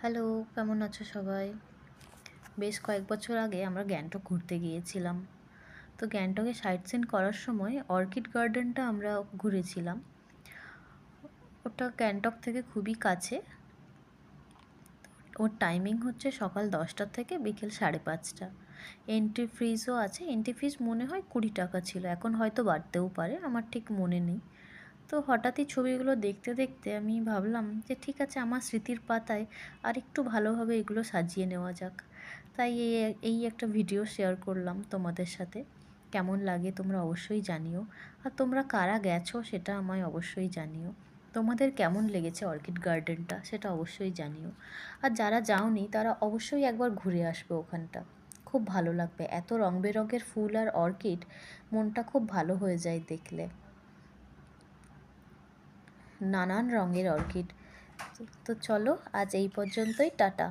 Hello, কেমন আছো সবাই? বেশ কয়েক বছর আগে আমরা গ্যাংটক ঘুরতে গিয়েছিলাম। তো গ্যাংটকে সাইট সিন করার সময় অর্কিড গার্ডেনটা আমরা ঘুরেছিলাম। ওটা গ্যাংটক থেকে খুবই কাছে। ওর টাইমিং হচ্ছে সকাল 10টা থেকে বিকেল 5:30। এন্ট্রি ফিজও আছে। এন্ট্রি ফিজ মনে হয় 20 টাকা ছিল, এখন হয়তো বাড়তেও পারে, আমার ঠিক মনে নেই। তো হঠাৎই ছবিগুলো দেখতে দেখতে আমি ভাবলাম যে ঠিক আছে, আমার স্মৃতির পাতায় আর একটু ভালোভাবে এগুলো সাজিয়ে নেওয়া যাক। তাই এই একটা ভিডিও শেয়ার করলাম তোমাদের সাথে। কেমন লাগে তোমরা অবশ্যই জানিও। আর তোমরা কারা গেছো সেটা আমায় অবশ্যই জানিও। তোমাদের কেমন লেগেছে অর্কিড গার্ডেনটা সেটা অবশ্যই জানিও। আর যারা যাওনি তারা অবশ্যই একবার ঘুরে আসবে ওখানটা। খুব ভালো লাগবে, এত রং বেরঙের ফুল আর অর্কিড, মনটা খুব ভালো হয়ে যায় দেখলে। নানান রঙের অর্কিড। তো চলো, আজ এই পর্যন্তই, টাটা।